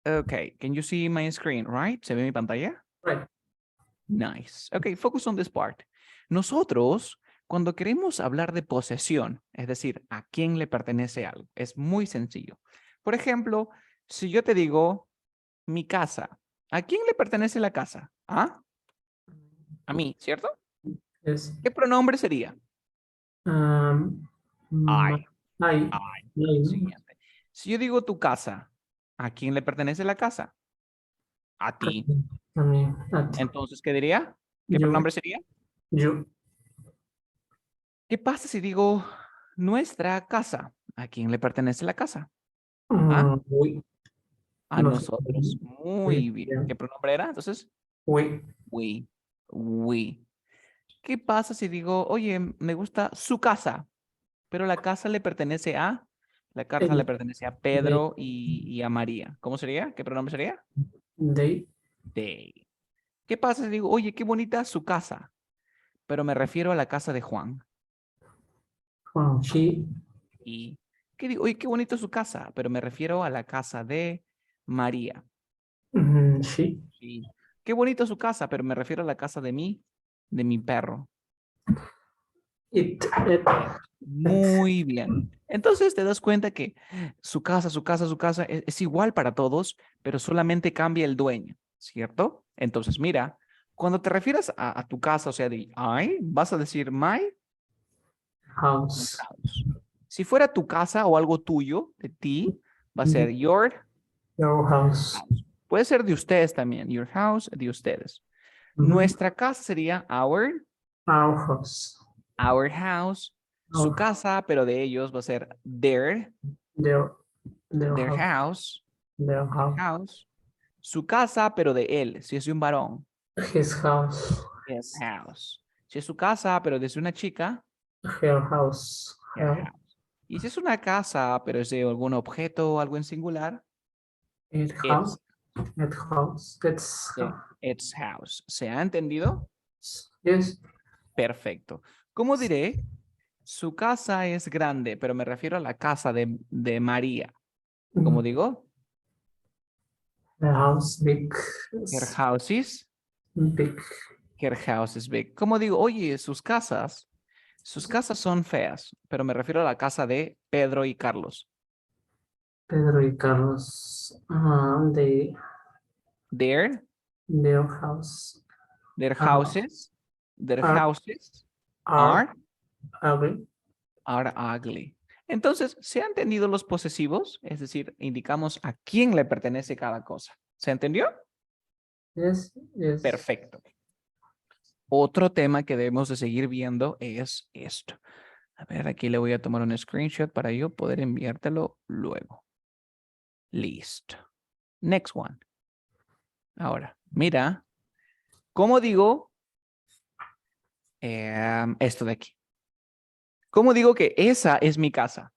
Okay, can you see my screen, right? ¿Se ve mi pantalla? Right. Nice. Okay, focus on this part. Nosotros, cuando queremos hablar de posesión, es decir, a quién le pertenece algo, es muy sencillo. Por ejemplo, si yo te digo mi casa, ¿a quién le pertenece la casa? ¿Ah? A mí, ¿cierto? Yes. ¿Qué pronombre sería? Um, I. I. Siguiente. Si yo digo tu casa, ¿a quién le pertenece la casa? A ti. Entonces, ¿qué diría? ¿Qué pronombre sería? You. ¿Qué pasa si digo nuestra casa? ¿A quién le pertenece la casa? ¿Ah? We. A No. nosotros. Muy bien. ¿Qué pronombre era? Entonces, We. we. We. ¿Qué pasa si digo, oye, me gusta su casa, pero la casa le pertenece a, la casa le pertenece a They. Pedro y a María? ¿Cómo sería? ¿Qué pronombre sería? They. They. ¿Qué pasa si digo, oye, qué bonita su casa, pero me refiero a la casa de Juan? She. Y ¿qué digo? Oye, qué bonito su casa, pero me refiero a la casa de María. She. Sí. Qué bonito su casa, pero me refiero a la casa de mi perro. It. Muy bien. Entonces te das cuenta que su casa, su casa, su casa es igual para todos, pero solamente cambia el dueño, ¿cierto? Entonces, mira, cuando te refieres a tu casa, o sea, de I, vas a decir my House. house. Si fuera tu casa o algo tuyo, de ti, va a ser your Your house. house. Puede ser de ustedes también, your house, de ustedes. Nuestra casa sería Our house. our house. Su casa, pero de ellos va a ser Their their house. house, Their their house. house. Su casa, pero de él, si es de un varón, His house. his house. Si es su casa, pero de una chica, Her house. her house. Y si es una casa, pero es de algún objeto o algo en singular, It house. its, It house. It's its house. ¿Se ha entendido? yes. Perfecto. ¿Cómo diré? Su casa es grande, pero me refiero a la casa de María. ¿Cómo digo? The house big. Her house is, Big. her house is big. ¿Cómo digo? Oye, sus casas son feas, pero me refiero a la casa de Pedro y Carlos. Pedro y Carlos. Their, Their house. their Uh, houses, their are houses are are, ugly. are ugly. Entonces, ¿se han entendido los posesivos? Es decir, indicamos a quién le pertenece cada cosa. ¿Se entendió? Yes. Yes. Perfecto. Otro tema que debemos de seguir viendo es esto. A ver, aquí le voy a tomar un screenshot para yo poder enviártelo luego. Listo. Next one. Ahora, mira, ¿cómo digo esto de aquí? ¿Cómo digo que esa es mi casa?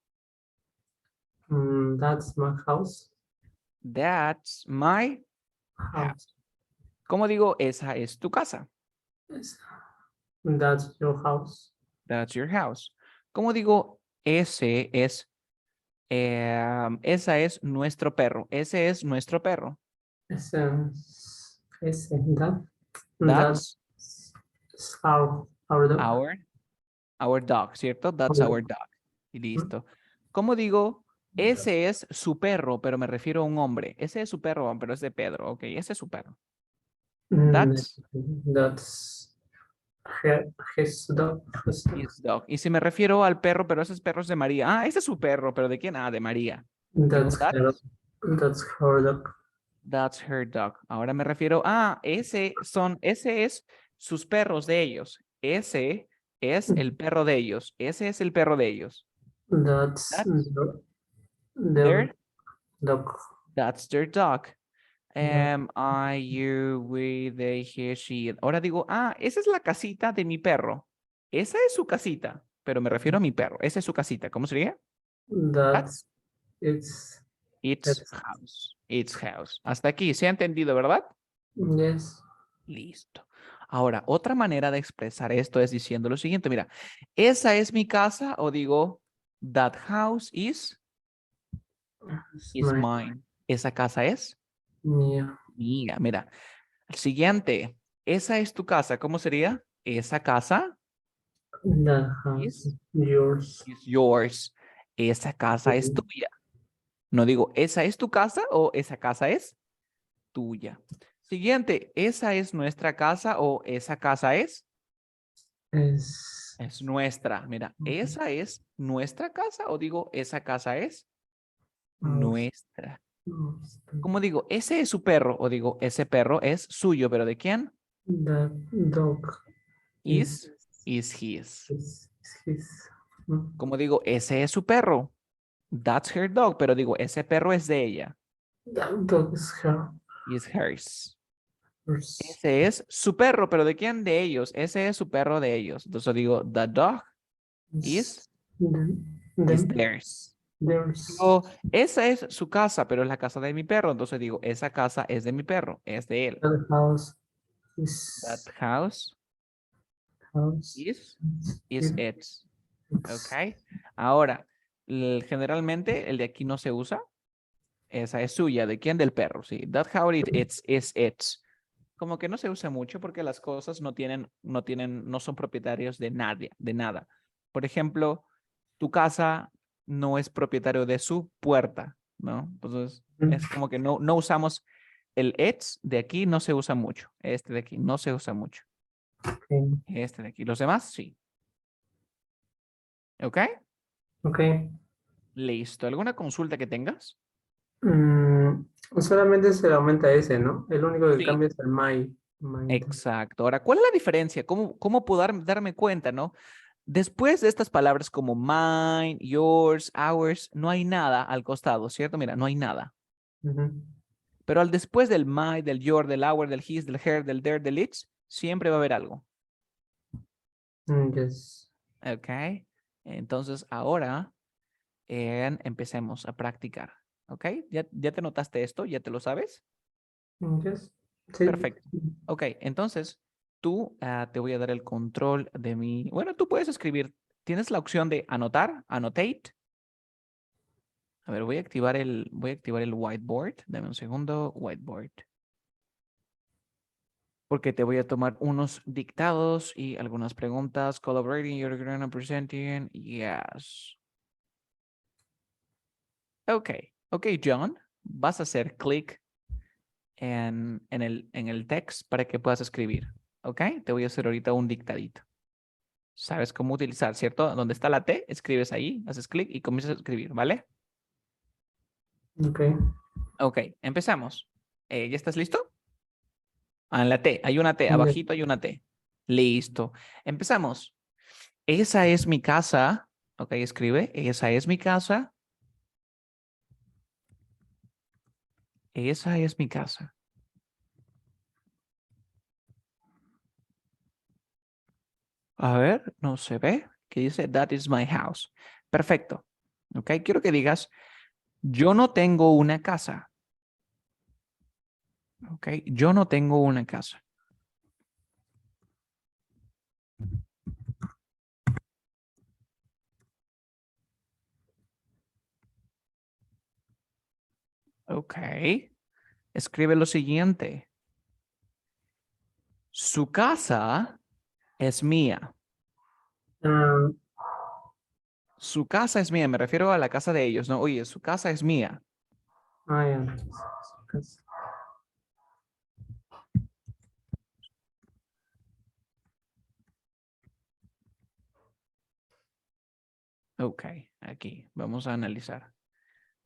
That's my house. That's my house. ¿Cómo digo esa es tu casa? Yes. That's your house. That's your house. ¿Cómo digo ese es, esa es nuestro perro? Ese es nuestro perro. That. That's That's our dog. our dog, ¿cierto? That's our dog. Y listo. ¿Cómo digo? Ese es su perro, pero me refiero a un hombre. Ese es su perro, pero es de Pedro. Ok, ese es su perro. That's That's his dog. his dog. Y si me refiero al perro, pero ese es perro es de María. Ah, ese es su perro, pero ¿de quién? Ah, de María. Digo, That's her. That's her dog. that's her dog. Ahora me refiero, ese es sus perros de ellos. Ese es el perro de ellos. Ese es el perro de ellos. That's That's their their, dog. that's their dog. Yeah. I, you, we, they, he, she. Ahora digo, esa es la casita de mi perro. Esa es su casita, pero me refiero a mi perro. Esa es su casita. ¿Cómo sería? That's it's It's that's house. It's house. Hasta aquí, ¿se ha entendido, verdad? yes. Listo. Ahora, otra manera de expresar esto es diciendo lo siguiente, mira, ¿esa es mi casa? O digo, that house is My mine. ¿Esa casa es? Mía. Mira. El siguiente. Esa es tu casa. ¿Cómo sería? Esa casa That house is, is yours. is yours. Esa casa es tuya. No digo, ¿esa es tu casa o esa casa es tuya? Siguiente. ¿Esa es nuestra casa o esa casa Es es nuestra? Mira, ¿esa es nuestra casa o digo, esa casa es house. nuestra? ¿Cómo digo? Ese es su perro o digo, ese perro es suyo, pero ¿de quién? That dog is, Is, is his. is his. Mm, Como digo, ese es su perro. That's her dog, pero digo, ese perro es de ella. That dog is her. Is hers. Hers. Ese es su perro, pero ¿de quién? De ellos. Ese es su perro de ellos. Entonces digo, the dog is, is Them, theirs. theirs. Digo, esa es su casa, pero es la casa de mi perro. Entonces digo, esa casa es de mi perro, es de él. That house That is house house. is It, its. it's Ok. Ahora, generalmente el de aquí no se usa. Esa es suya. ¿De quién? Del perro, sí. That house it's is its. Como que no se usa mucho porque las cosas no son propietarios de nadie, de nada. Por ejemplo, tu casa no es propietario de su puerta, ¿no? Entonces, es como que no usamos el its de aquí, no se usa mucho. Este de aquí no se usa mucho. okay. Este de aquí. Los demás, sí. ¿Ok? Okay. Listo. ¿Alguna consulta que tengas? Mm, solamente se le aumenta ese, ¿no? El único que Sí. cambia es el my. Mind. Exacto. Ahora, ¿cuál es la diferencia? ¿Cómo puedo darme cuenta, no? Después de estas palabras como mine, yours, ours, no hay nada al costado, ¿cierto? Mira, no hay nada. Ujú. Pero al después del my, del your, del our, del his, del her, del their, del its, siempre va a haber algo. Yes. ¿Ok? Entonces, ahora empecemos a practicar. ¿Ok? ¿Ya te notaste esto? ¿Ya te lo sabes? Yes. Sí. Perfecto. Ok, entonces tú te voy a dar el control de mi... Bueno, tú puedes escribir. Tienes la opción de anotar, annotate. A ver, voy a activar el whiteboard. Dame un segundo, whiteboard. Porque te voy a tomar unos dictados y algunas preguntas. Collaborating, you're gonna presenting. Yes. Ok, ok, John. Vas a hacer clic en el text para que puedas escribir. Ok, te voy a hacer ahorita un dictadito. Sabes cómo utilizar, ¿cierto? Donde está la T, escribes ahí, haces clic y comienzas a escribir, ¿vale? Okay. Ok, empezamos. ¿Ya estás listo? Ah, en la T, hay una T, Yes. abajito hay una T. Listo. Empezamos. Esa es mi casa. Ok, escribe. Esa es mi casa. Esa es mi casa. A ver, no se ve. ¿Qué dice? That is my house. Perfecto. Ok, quiero que digas, yo no tengo una casa. Ok, yo no tengo una casa. Ok, escribe lo siguiente. Su casa es mía. Um, Su casa es mía. Me refiero a la casa de ellos, ¿no? Oye, su casa es mía. I am. Ok, aquí vamos a analizar.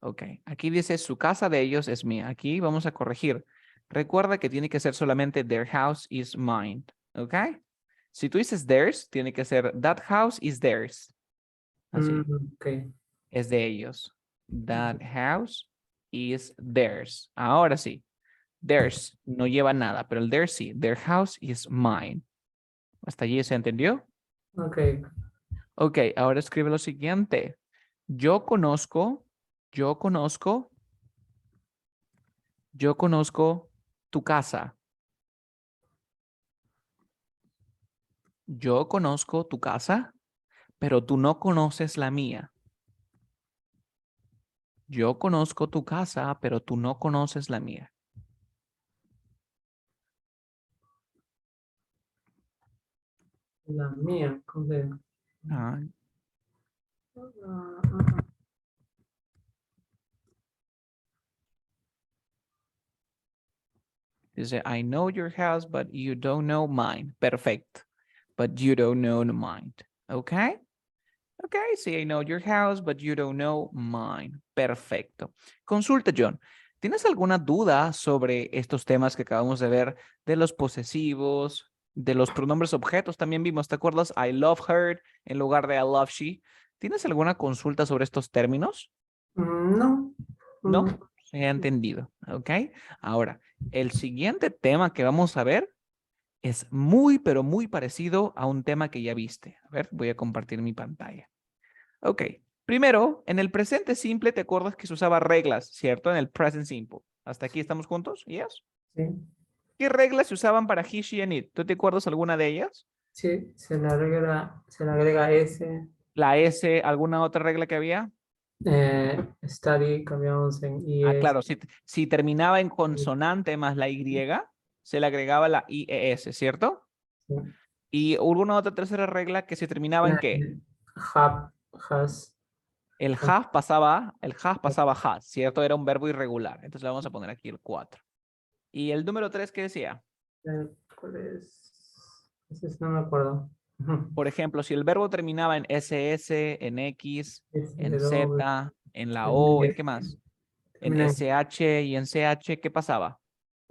Ok, aquí dice su casa de ellos es mía. Aquí vamos a corregir. Recuerda que tiene que ser solamente their house is mine. Ok. Si tú dices theirs, tiene que ser that house is theirs. Así, Okay. es de ellos. That house is theirs. Ahora sí. Theirs no lleva nada, pero el theirs sí. Their house is mine. ¿Hasta allí se entendió? Okay. Ok, ahora escribe lo siguiente. Yo conozco, yo conozco, yo conozco tu casa. Yo conozco tu casa, pero tú no conoces la mía. Yo conozco tu casa, pero tú no conoces la mía. La mía, ¿cómo se llama? Ah, Ah, dice, I know your house, but you don't know mine. Perfecto. But you don't know mine. Okay? Okay, sí, I know your house, but you don't know mine. Perfecto. Consulta, John. ¿Tienes alguna duda sobre estos temas que acabamos de ver de los posesivos, de los pronombres objetos? También vimos, ¿te acuerdas? I love her en lugar de I love she. ¿Tienes alguna consulta sobre estos términos? No. No, Mm, se ha entendido. Ok. Ahora, el siguiente tema que vamos a ver es muy, pero muy parecido a un tema que ya viste. A ver, voy a compartir mi pantalla. Ok. Primero, en el presente simple, ¿te acuerdas que se usaba reglas, cierto? En el present simple. ¿Hasta aquí estamos juntos? ¿Yes? sí, ¿Qué reglas se usaban para he, she, and it? ¿Tú te acuerdas alguna de ellas? sí, se le agrega S. La S, ¿alguna otra regla que había? Study, cambiamos en Ah, IS. claro, si terminaba en consonante más la Y, se le agregaba la IES, ¿cierto? Sí. Y hubo una otra tercera regla que se terminaba en qué? Have, has. El have pasaba a has, ¿cierto? Era un verbo irregular. Entonces le vamos a poner aquí el 4. Y el número 3, ¿qué decía? ¿Cuál es? Ese no me acuerdo. Por ejemplo, si el verbo terminaba en SS, en X, en W, Z, en la termina O, en ¿en S, qué más? En termina en- SH y en CH, ¿qué pasaba?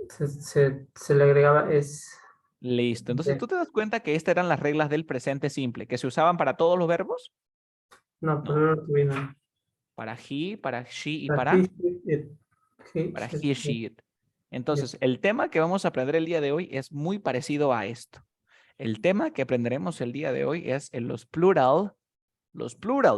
se le agregaba S. Listo. Entonces tú te das cuenta que estas eran las reglas del presente simple, que se usaban para todos los verbos. No, No, pero no tuvieron. para he, para she y He, para he, she, she, it. it. Entonces, el tema que vamos a aprender el día de hoy es muy parecido a esto. El tema que aprenderemos el día de hoy es en los plural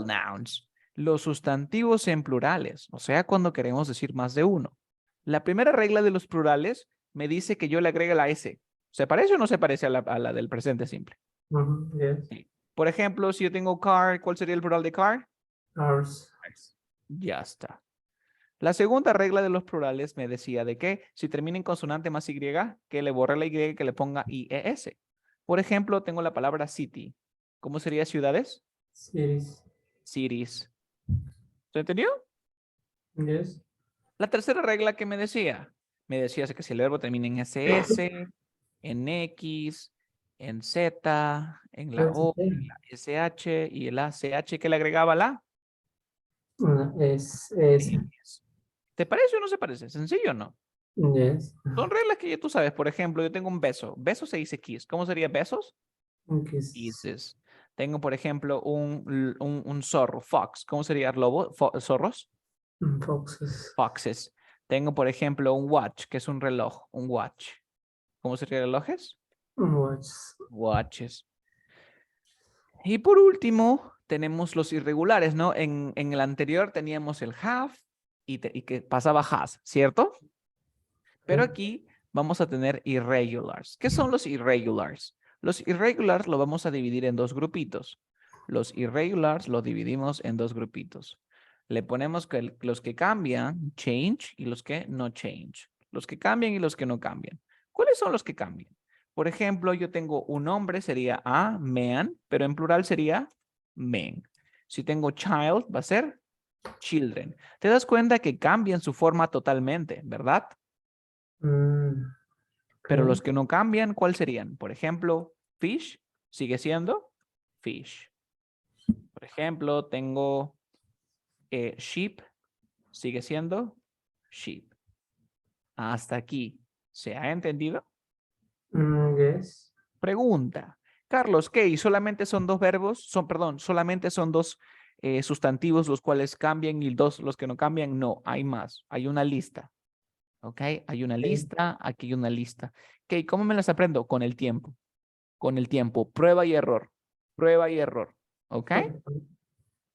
nouns, los sustantivos en plurales, o sea, cuando queremos decir más de uno. La primera regla de los plurales me dice que yo le agregue la S. ¿Se parece o no se parece a la del presente simple? Yes. Sí. Por ejemplo, si yo tengo car, ¿cuál sería el plural de car? Ours. Cars. Ya está. La segunda regla de los plurales me decía de que si termina en consonante más Y, que le borre la Y y que le ponga IES. Por ejemplo, tengo la palabra city. ¿Cómo sería ciudades? Cities. Cities. ¿Se entendió? Yes. La tercera regla que me decía que si el verbo termina en SS, en X, en Z, en la O, en la SH y el ACH que le agregaba la Es. ES. ¿Te parece o no se parece? ¿Sencillo o no? Yes. Son reglas que ya tú sabes. Por ejemplo, yo tengo un beso. Beso se dice kiss. ¿Cómo sería besos? Kiss. Kisses. Tengo, por ejemplo, un zorro, fox. ¿Cómo sería lobo? Zorros. Foxes. Foxes. Tengo, por ejemplo, un watch, que es un reloj, un watch. ¿Cómo sería relojes? Watches. Watches. Y por último, tenemos los irregulares, ¿no? En el anterior teníamos el have y que pasaba has, ¿cierto? Pero aquí vamos a tener irregulars. ¿Qué son los irregulars? Los irregulars lo vamos a dividir en dos grupitos. Los irregulars lo dividimos en dos grupitos. Le ponemos que los que cambian, change, y los que no change. Los que cambian y los que no cambian. ¿Cuáles son los que cambian? Por ejemplo, yo tengo un hombre, sería a man, pero en plural sería men. Si tengo child, va a ser children. Te das cuenta que cambian su forma totalmente, ¿verdad? Pero Okay. los que no cambian, ¿cuáles serían? Por ejemplo, fish sigue siendo fish. Por ejemplo, tengo sheep, sigue siendo sheep. Hasta aquí. ¿Se ha entendido? Yes. Pregunta. Carlos, ¿qué? ¿Y solamente son dos verbos? Perdón, solamente son dos sustantivos los cuales cambian y dos los que no cambian. No, hay más. Hay una lista. ¿Ok? Hay una Okay. lista, aquí hay una lista. ¿Ok? ¿Cómo me las aprendo? Con el tiempo. Con el tiempo. Prueba y error. Prueba y error. ¿Ok?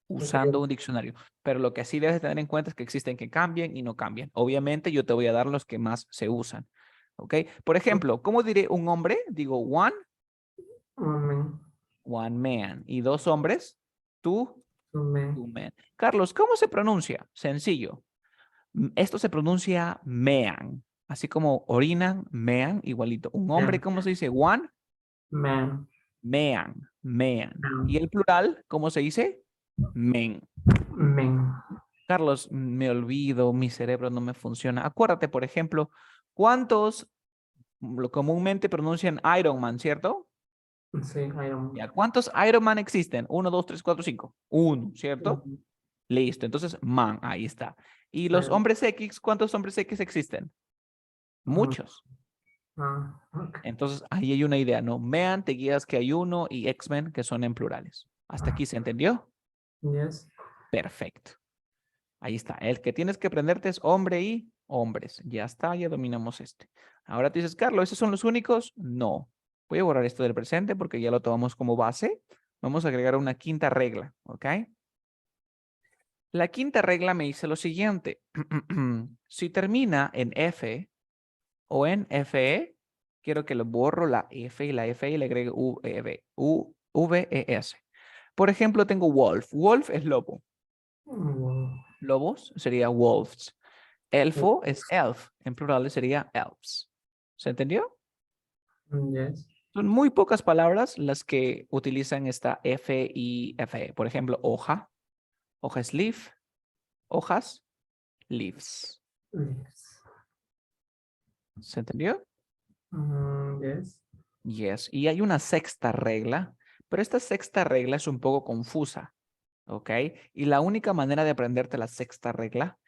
Usando un diccionario. Pero lo que sí debes tener en cuenta es que existen que cambian y no cambian. Obviamente yo te voy a dar los que más se usan. ¿Ok? Por ejemplo, ¿cómo diré un hombre? Digo Man. one man. Y dos hombres, two, Man. two men. Carlos, ¿cómo se pronuncia? Sencillo. Esto se pronuncia mean. Así como orinan, mean, igualito. Un hombre, Yeah. ¿cómo se dice? One Man. Mean, mean. ¿Y el plural, cómo se dice? Men. Men. Carlos, me olvido, mi cerebro no me funciona. Acuérdate, por ejemplo, ¿cuántos lo comúnmente pronuncian Iron Man, cierto? Sí, Iron Ya, ¿cuántos Iron Man existen? 1, 2, 3, 4, 5. Uno, ¿cierto? Man. Listo, entonces man, ahí está. ¿Y los Iron hombres X, cuántos hombres X existen? Man. Muchos. Ok. Entonces ahí hay una idea, ¿no? Mean, te guías que hay uno y X-Men que son en plurales. ¿Hasta aquí se entendió? Yes. Perfecto. Ahí está. El que tienes que aprenderte es hombre y hombres. Ya está, ya dominamos este. Ahora tú dices, Carlos, ¿esos son los únicos? No. Voy a borrar esto del presente porque ya lo tomamos como base. Vamos a agregar una quinta regla, ¿ok? La quinta regla me dice lo siguiente. Si termina en F o en FE, quiero que lo borro la F y la FE y le agregue VES. Por ejemplo, tengo wolf. Wolf es lobo. Mm, Lobos sería wolves. Elfo es elf. En plural sería elves. ¿Se entendió? yes. Son muy pocas palabras las que utilizan esta F y FE. Por ejemplo, hoja. Hoja es leaf. Hojas, leaves. Yes. ¿Se entendió? Yes. Yes. Y hay una sexta regla, pero esta sexta regla es un poco confusa, ¿ok? Y la única manera de aprenderte la sexta regla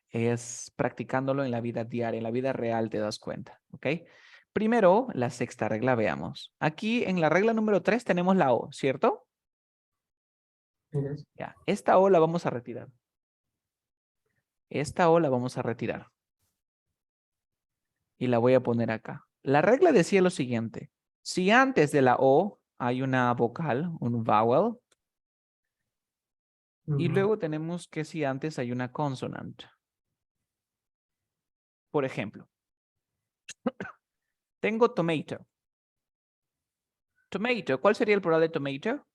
es practicándolo en la vida diaria, en la vida real te das cuenta, ¿ok? Primero, la sexta regla, veamos. Aquí en la regla número 3 tenemos la O, ¿cierto? Yes. Ya, esta O la vamos a retirar. Esta O la vamos a retirar. Y la voy a poner acá. La regla decía lo siguiente. Si antes de la O hay una vocal, un vowel, y luego tenemos que si antes hay una consonant. Por ejemplo, tengo tomato. Tomato, ¿cuál sería el plural de tomato?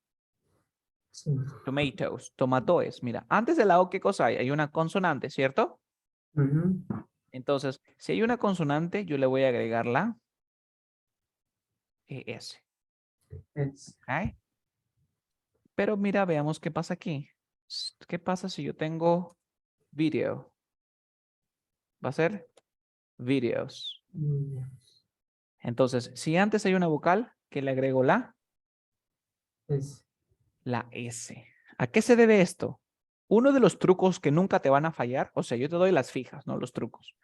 Sí. Tomatoes, tomatoes. Mira, antes de la O, ¿qué cosa hay? Hay una consonante, ¿cierto? Ujú. Entonces, si hay una consonante, yo le voy a agregar la ES. Yes. ¿Ok? Pero mira, veamos qué pasa aquí. ¿Qué pasa si yo tengo video? Va a ser videos. Yes. Entonces, si antes hay una vocal, ¿qué le agrego Yes. la S? ¿A qué se debe esto? Uno de los trucos que nunca te van a fallar, o sea, yo te doy las fijas, no los trucos,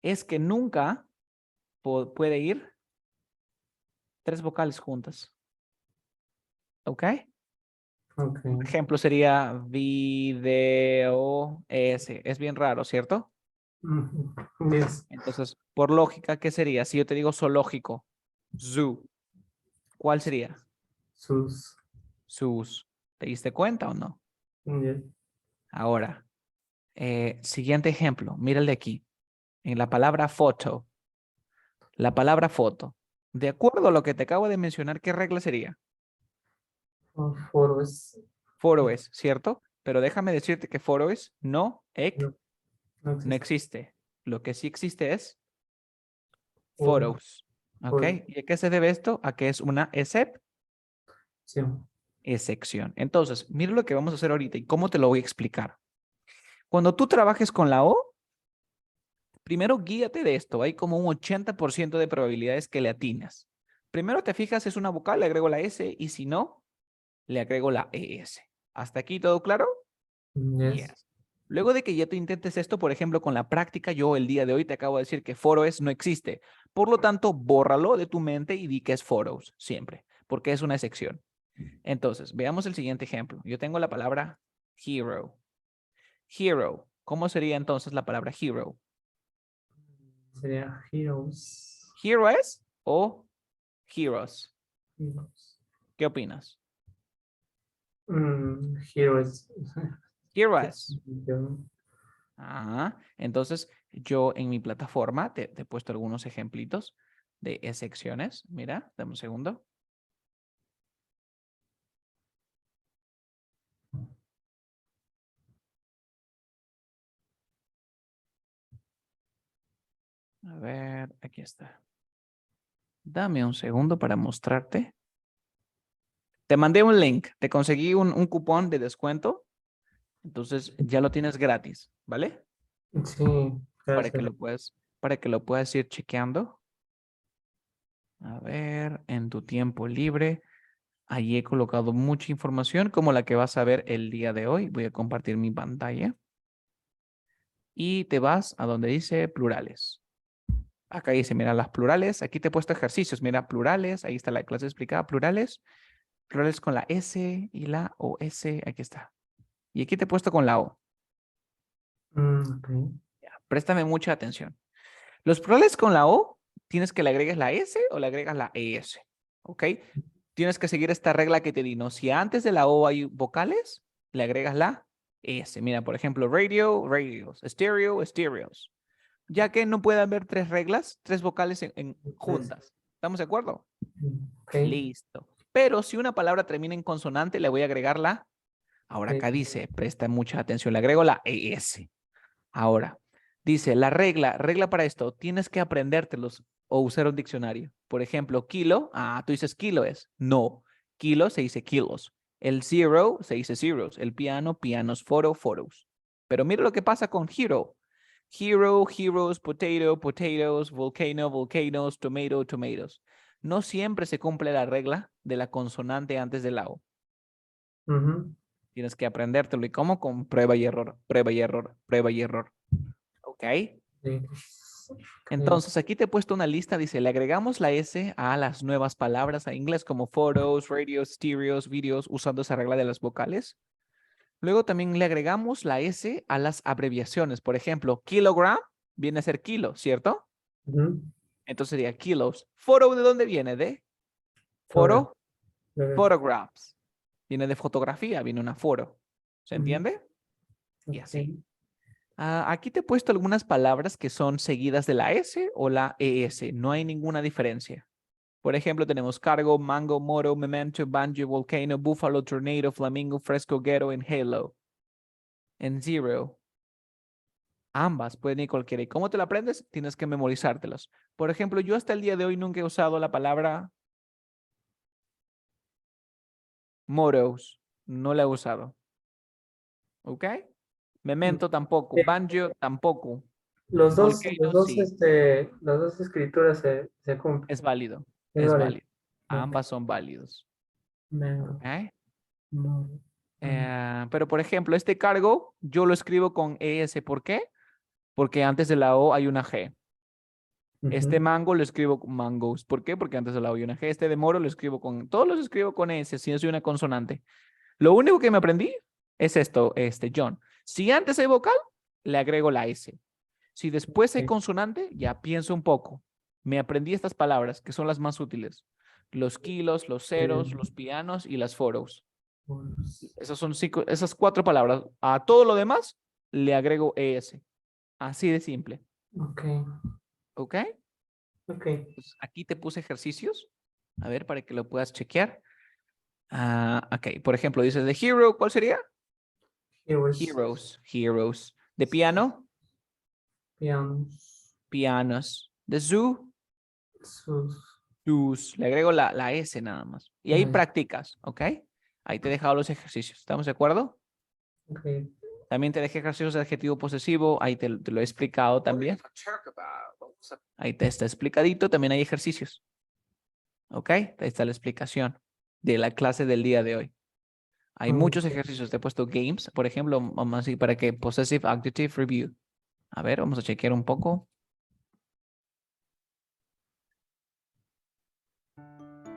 es que nunca puede ir tres vocales juntas. ¿Ok? Okay. Un ejemplo sería video S. Es bien raro, ¿cierto? Mhm. Yes. Entonces, por lógica, ¿qué sería? Si yo te digo zoológico, zoo, ¿cuál sería? Sus. Zoos. ¿Te diste cuenta o no? Yes. Ahora, siguiente ejemplo, mira el de aquí. En la palabra foto. La palabra foto. De acuerdo a lo que te acabo de mencionar, ¿qué regla sería? Foro es. Foro es, ¿cierto? Pero déjame decirte que foro es No, no no existe. existe. Lo que sí existe es Foro. photos. ¿Ok? Foro. ¿Y a qué se debe esto? A que es una Sí. excepción. Entonces, mira lo que vamos a hacer ahorita y cómo te lo voy a explicar. Cuando tú trabajes con la O, primero guíate de esto. Hay como un 80% de probabilidades que le atinas. Primero te fijas, es una vocal, le agrego la S y si no, le agrego la ES. ¿Hasta aquí todo claro? Yes. Yes. Luego de que ya tú intentes esto, por ejemplo, con la práctica, yo el día de hoy te acabo de decir que foro es no existe. Por lo tanto, bórralo de tu mente y di que es foros siempre, porque es una excepción. Entonces, veamos el siguiente ejemplo. Yo tengo la palabra hero. Hero. ¿Cómo sería entonces la palabra hero? Sería Heroes. ¿Heroes o heroes? Heroes. ¿Qué opinas? Heroes. Heroes. Yo- Ajá. Entonces, yo en mi plataforma te he puesto algunos ejemplitos de excepciones. Mira, dame un segundo. A ver, aquí está. Dame un segundo para mostrarte. Te mandé un link, te conseguí un cupón de descuento, entonces ya lo tienes gratis, ¿vale? Sí, Para que gracias. lo puedas ir chequeando. A ver, en tu tiempo libre. Allí he colocado mucha información como la que vas a ver el día de hoy. Voy a compartir mi pantalla. Y te vas a donde dice plurales. Acá dice, mira, las plurales. Aquí te he puesto ejercicios. Mira, plurales. Ahí está la clase explicada. Plurales. Plurales con la S y la OS. Aquí está. Y aquí te he puesto con la O. Ok. Ya, préstame mucha atención. Los plurales con la O, tienes que le agregues la S o le agregas la ES. ¿Ok? Tienes que seguir esta regla que te di, ¿no? Si antes de la O hay vocales, le agregas la S. Mira, por ejemplo, radio, radios, estéreo, estéreos. Ya que no puede haber tres reglas, tres vocales Pues, juntas. ¿Estamos de acuerdo? ok. Listo. Pero si una palabra termina en consonante, le voy a agregar la. Ahora Ok. acá dice, presta mucha atención, le agrego la ES. Ahora, dice, regla para esto, tienes que aprendértelos o usar un diccionario. Por ejemplo, kilo, tú dices kilo es. No, kilo se dice kilos. El zero se dice zeros. El piano, pianos, foro, foros. Pero mira lo que pasa con hero. Hero, heroes, potato, potatoes, volcano, volcanoes, tomato, tomatoes. No siempre se cumple la regla de la consonante antes del la O. Ujú. Tienes que aprendértelo. ¿Y cómo? Con prueba y error, prueba y error, prueba y error. ¿Ok? Sí. Ok. Entonces, aquí te he puesto una lista, dice, le agregamos la S a las nuevas palabras a inglés como photos, radios, stereos, videos, usando esa regla de las vocales. Luego también le agregamos la S a las abreviaciones. Por ejemplo, kilogram viene a ser kilo, ¿cierto? Ujú. Entonces sería kilos. Photo, ¿de dónde viene? De Ahora, photo, luego, photographs. Viene de fotografía, viene una foto. ¿Se ujú. entiende? Y Ok. así. Aquí te he puesto algunas palabras que son seguidas de la S o la ES. No hay ninguna diferencia. Por ejemplo, tenemos cargo, mango, moro, memento, banjo, volcano, buffalo, tornado, flamingo, fresco, ghetto, en halo. En zero. Ambas pueden ir cualquiera. ¿Y cómo te la aprendes? Tienes que memorizártelas. Por ejemplo, yo hasta el día de hoy nunca he usado la palabra moros. No la he usado. ¿Ok? Memento tampoco. Eh, Banjo tampoco. los Volcano dos, sí. las dos escrituras se cumplen. Es válido. Es Es válido. válido. Ok. Ambas son válidos. Mango. ¿Ok? Moro. Pero, por ejemplo, este cargo yo lo escribo con ES. ¿Por qué? Porque antes de la O hay una G. Este Ujú. mango lo escribo con mangos. ¿Por qué? Porque antes de la O hay una G. Este de moro lo escribo con... Todos los escribo con S, si no soy una consonante. Lo único que me aprendí es esto, John. Si antes hay vocal, le agrego la S. Si después hay Ok. consonante, ya pienso un poco. Me aprendí estas palabras, que son las más útiles. Los kilos, los ceros, los pianos y las foros. Moros. Esas cuatro palabras. A todo lo demás le agrego ES. Así de simple. Ok. ¿Ok? Ok. Pues aquí te puse ejercicios. A ver, para que lo puedas chequear. Ok, por ejemplo, dices de hero, ¿cuál sería? Heroes. Heroes, heroes. De piano, Pianos. pianos. De zoo, Sus. zoos. Le agrego la S nada más. Y ahí Nice. practicas, ¿ok? Ahí te he dejado los ejercicios. ¿Estamos de acuerdo? Ok. También te dejé ejercicios de adjetivo posesivo. Ahí te lo he explicado también. Ahí te está explicadito. También hay ejercicios. ¿Ok? Ahí está la explicación de la clase del día de hoy. Hay muchos Ok. ejercicios. Te he puesto games, por ejemplo, vamos así para que possessive adjective review. A ver, vamos a chequear un poco.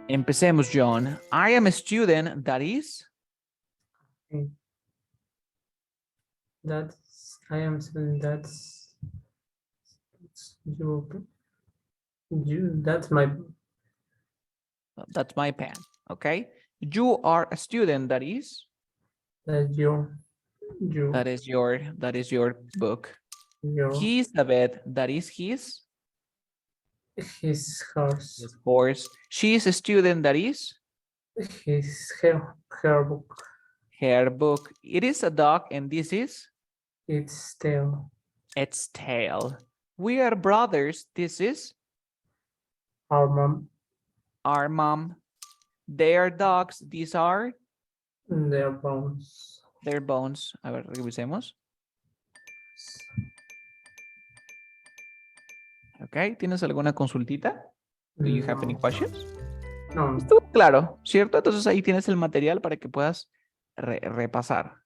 Empecemos, John. I am a student that is. Okay. That's I am saying that's That's my pen. Okay. You are a student that is. that's you That is your book. your He is a vet. That is his. his horse His horse. She is a student. That is his her book her book. It is a dog, and this is its tail its tail. We are brothers. This is our mom our mom. They are dogs. These are Their bones. their bones. A ver, revisemos. Ok, ¿tienes alguna consultita? Do you have any No, questions? no. Estuvo claro, ¿cierto? Entonces ahí tienes el material para que puedas repasar.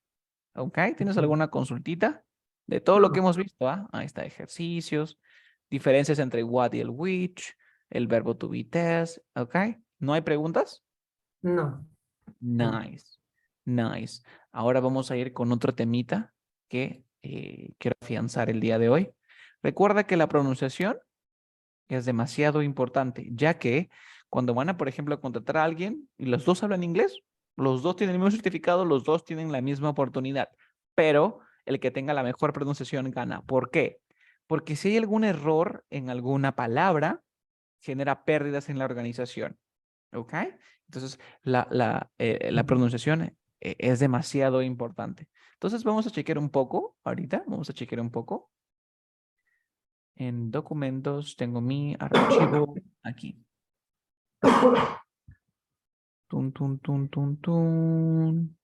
¿Ok? ¿Tienes alguna consultita de todo lo que No, hemos visto? ¿Ah? Ahí está, ejercicios, diferencias entre what y el which, el verbo to be test. ¿Ok? ¿No hay preguntas? no. No. Nice, nice. Ahora vamos a ir con otro temita que quiero afianzar el día de hoy. Recuerda que la pronunciación es demasiado importante, ya que cuando van a, por ejemplo, contratar a alguien y los dos hablan inglés, los dos tienen el mismo certificado, los dos tienen la misma oportunidad, pero el que tenga la mejor pronunciación gana. ¿Por qué? Porque si hay algún error en alguna palabra, genera pérdidas en la organización. ¿Ok? Entonces, la pronunciación es demasiado importante. Entonces, vamos a chequear un poco ahorita, vamos a chequear un poco. En documentos tengo mi archivo aquí. Tun, tun, tun, tun, tun.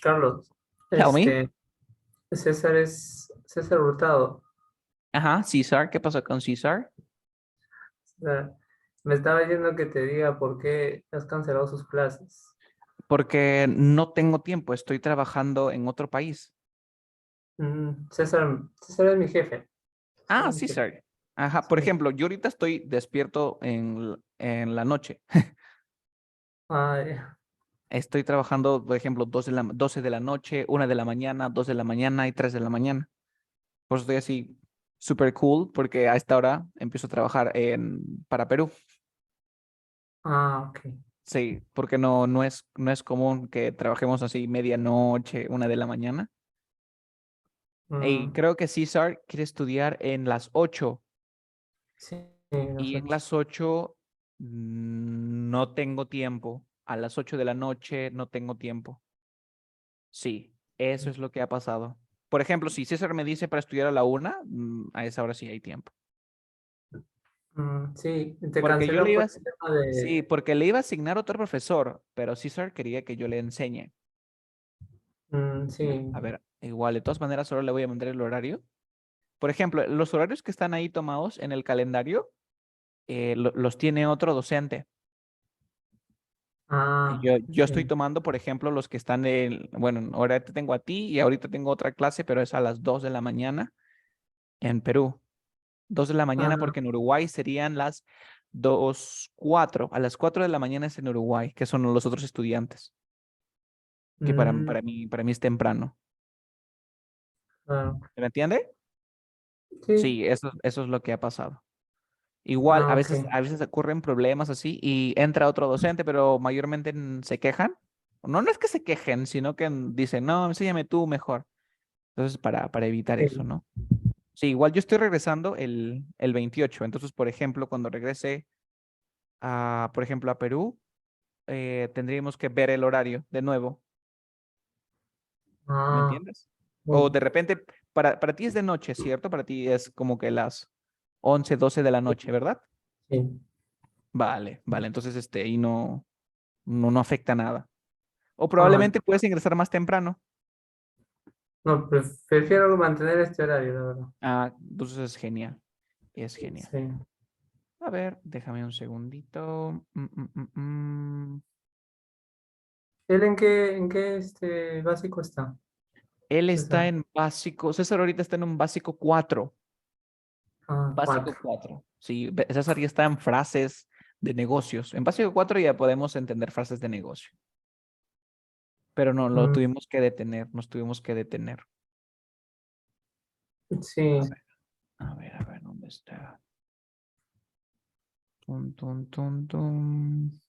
Carlos, Tell me. César es César Hurtado. Ajá, César. ¿Qué pasó con César? O sea, me estaba diciendo que te diga por qué has cancelado sus clases. Porque no tengo tiempo, estoy trabajando en otro país. César es mi jefe. César Ah, es mi jefe. César. Ajá, por Sí. ejemplo, yo ahorita estoy despierto en la noche. Ah, ya. Estoy trabajando, por ejemplo, 12 de la noche, 1 de la mañana, 2 de la mañana y 3 de la mañana. Por eso estoy así súper cool porque a esta hora empiezo a trabajar para Perú. Ah, ok. Sí, porque no es común que trabajemos así medianoche, 1 de la mañana. Y Mm, creo que César quiere estudiar en las 8 sí, las y en 8. las 8 no tengo tiempo. A las 8 de la noche no tengo tiempo. Sí, eso es lo que ha pasado. Por ejemplo, si César me dice para estudiar a la 1, a esa hora sí hay tiempo. Sí, te Porque yo le canceló iba por a, el tema sí, de... porque le iba a asignar otro profesor, pero César quería que yo le enseñe. Sí. A ver, igual, de todas maneras, solo le voy a mandar el horario. Por ejemplo, los horarios que están ahí tomados en el calendario, los tiene otro docente. Ah, Yo estoy sí. tomando, por ejemplo, los que están bueno, ahora te tengo a ti y ahorita tengo otra clase, pero es a las 2 de la mañana en Perú. 2 de la mañana Ah, porque en Uruguay serían las 2:04. A las 4 de la mañana es en Uruguay, que son los otros estudiantes, que para, mm, para mí es temprano. claro. ¿Me entiende? Sí. Sí, eso es lo que ha pasado. Igual, Ah, a ok. veces, a veces ocurren problemas así y entra otro docente, pero mayormente se quejan. No, no es que se quejen, sino que dicen, no, enséñame tú mejor. Entonces, para evitar eso, Sí. ¿no? Sí, igual yo estoy regresando el 28. Entonces, por ejemplo, cuando regrese por ejemplo, a Perú, tendríamos que ver el horario de nuevo. ¿Me Ah, entiendes? O muy de repente, para ti es de noche, ¿cierto? Para ti es como que las 11, 12 de la noche, ¿verdad? sí. Vale, vale. Entonces, ahí no afecta nada. O Ah, probablemente puedes ingresar más temprano. no, prefiero mantener este horario, la verdad. Ah, entonces es genial. Es genial. Sí. A ver, déjame un segundito. ¿Él en qué básico está? Él está César. en básico. César ahorita está en un básico 4. Ah, Básico 4. 4. Sí, César ya está en frases de negocios. En básico 4 ya podemos entender frases de negocio. Pero no, lo Mm, tuvimos que detener. Nos tuvimos que detener. A sí. ver, a ver, ¿dónde está? Tun, tun, tun, tun.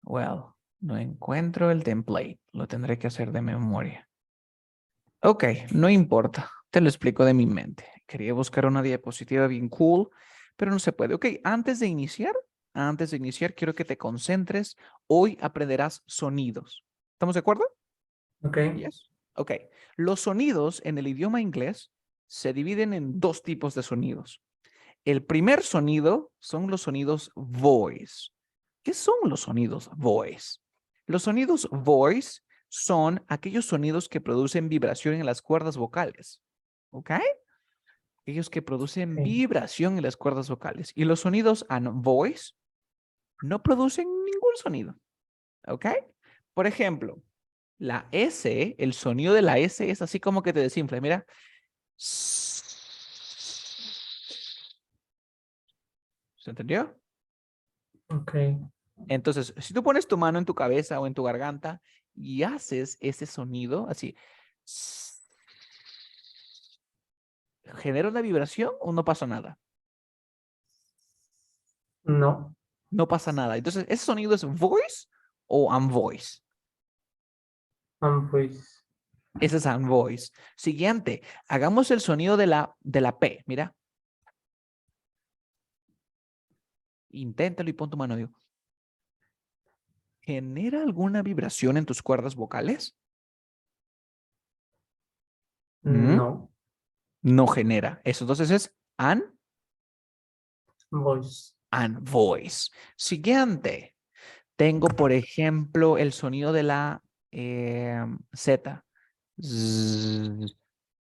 Well, no encuentro el template. Lo tendré que hacer de memoria. Ok, no importa. Te lo explico de mi mente. Quería buscar una diapositiva bien cool, pero no se puede. Ok, antes de iniciar, quiero que te concentres. Hoy aprenderás sonidos. ¿Estamos de acuerdo? Ok. Yes. Ok. Los sonidos en el idioma inglés se dividen en dos tipos de sonidos. El primer sonido son los sonidos voice. ¿Qué son los sonidos voice? Los sonidos voice son aquellos sonidos que producen vibración en las cuerdas vocales. ¿Ok? Aquellos que producen Sí. vibración en las cuerdas vocales. Y los sonidos voice no producen ningún sonido. ¿Ok? Por ejemplo, la S, el sonido de la S es así como que te desinfla. Mira. ¿Se entendió? Ok. Entonces, si tú pones tu mano en tu cabeza o en tu garganta y haces ese sonido así, ¿genera una vibración o no pasa nada? No. No pasa nada. Entonces, ¿ese sonido es voice o unvoice? Pues. Ese es unvoice. Siguiente, hagamos el sonido de la P. Mira. Inténtalo y pon tu mano. Digo. ¿Genera alguna vibración en tus cuerdas vocales? ¿Mm? No. No genera. Eso entonces es Voice. unvoice. Siguiente. Tengo, por ejemplo, el sonido de la Z. Zzz,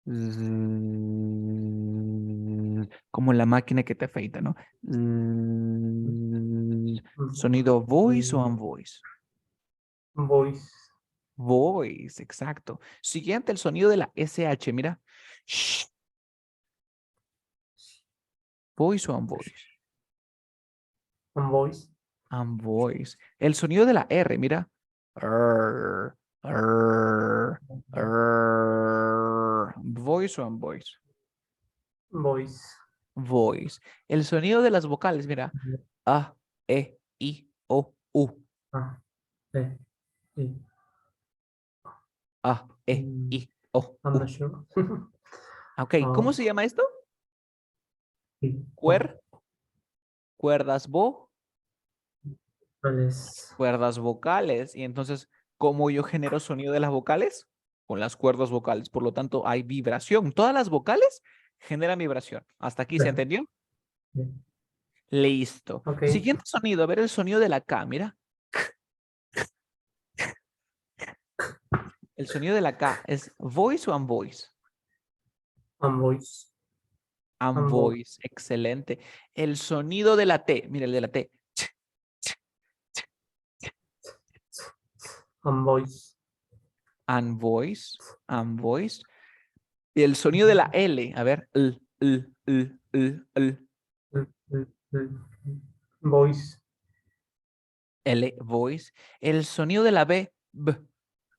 zzz, como la máquina que te afeita, ¿no? Zzz, sonido voice o unvoice. Voice. Voice, exacto. Siguiente, el sonido de la SH, mira. Shh, voice o unvoice. Voice. Unvoice. El sonido de la R, mira. Rrr, rrr, rrr. Voice o unvoice. Voice. Voice. El sonido de las vocales, mira. A, E, I, O, U. Ah, eh, sí. A, E, I, O, I'm not U. sure. Ok, ¿cómo Oh, se llama esto? sí. Oh, Cuer, cuerdas ¿cuál es? cuerdas vocales. Y entonces, ¿cómo yo genero sonido de las vocales? Con las cuerdas vocales. Por lo tanto, hay vibración. Todas las vocales generan vibración. ¿Hasta aquí se Ya, entendió? ya. Listo. Ok. Siguiente sonido. A ver el sonido de la K. Mira. El sonido de la K es voice o unvoice. Voice. Voice. Unvoice. Excelente. El sonido de la T. Mira el de la T. Voice. Unvoice. Unvoice. Y el sonido de la L. A ver. Voice. L. Voice. El sonido de la B. B.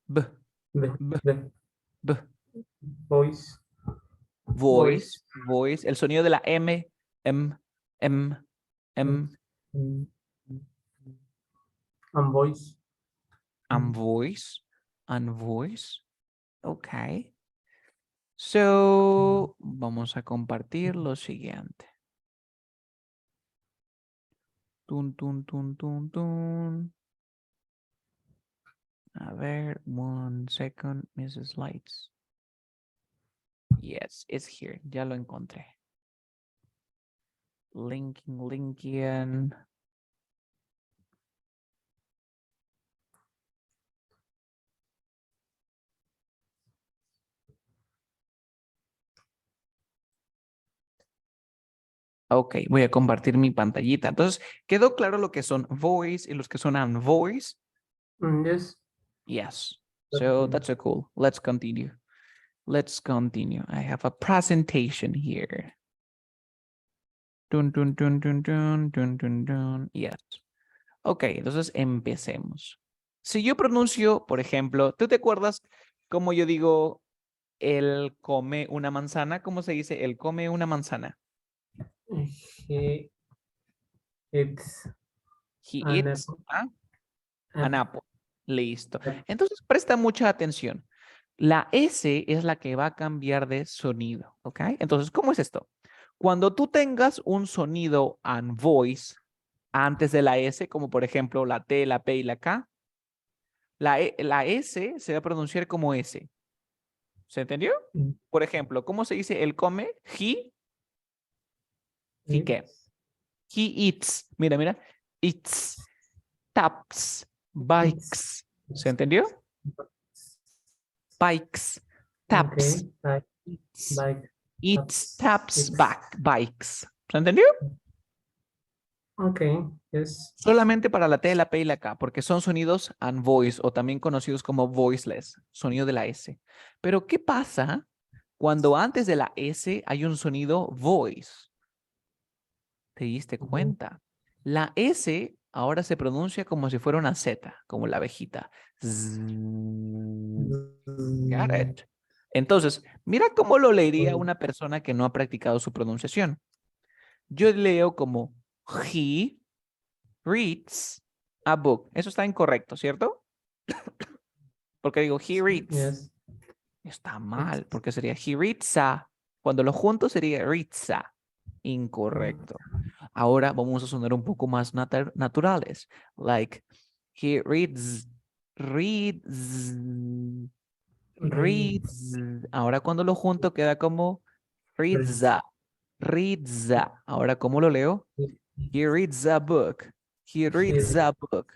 B. B. B. B. B. Voice. Voice. Voice. Voice. El sonido de la M. M. M. M. Voice. Unvoice. Unvoice. Ok. So, vamos a compartir lo siguiente. Tun, tun, tun, tun, tun. A ver, 1 second, Mrs. Lights. Yes, it's here. Ya lo encontré. Linking. Ok, voy a compartir mi pantallita. Entonces, ¿quedó claro lo que son voice y los que son unvoice? Yes. Yes. So that's so cool. Let's continue. Let's continue. I have a presentation here. Dun, dun, dun, dun, dun, dun, dun, dun. Yes. Ok, entonces empecemos. Si yo pronuncio, por ejemplo, ¿tú te acuerdas cómo yo digo él come una manzana? ¿Cómo se dice él come una manzana? He eats He an eats apple. an apple. Listo. Apple. Entonces, presta mucha atención. La S es la que va a cambiar de sonido, ¿ok? Entonces, ¿cómo es esto? Cuando tú tengas un sonido and voice antes de la S, como por ejemplo la T, la P y la K, la S se va a pronunciar como S. ¿Se entendió? Mm, Por ejemplo, ¿cómo se dice él come? He qué? eats, He eats. Mira, mira. Eats, taps, eats, bikes. ¿Se entendió? Bikes, taps, okay, bike, eats, bike, eats, taps, taps, eats, bikes. ¿Se entendió? okay, yes, Solamente para la T, la P y la K, porque son sonidos unvoiced o también conocidos como voiceless, sonido de la S. Pero, ¿qué pasa cuando antes de la S hay un sonido voice? ¿Te diste ujú, cuenta? La S ahora se pronuncia como si fuera una Z, como la abejita. Zzz. Got mm, it. Entonces, mira cómo lo leería una persona que no ha practicado su pronunciación. Yo leo como he reads a book. Eso está incorrecto, ¿cierto? Porque digo he reads. yes, Está it's, mal, porque sería he reads a. Cuando lo junto sería reads a. mm, Incorrecto. Ahora vamos a sonar un poco más naturales. Like, he reads, read, reads. Ahora cuando lo junto queda como read, reads a, reads a. Ahora, ¿cómo lo leo? He reads a book. He he, reads a book.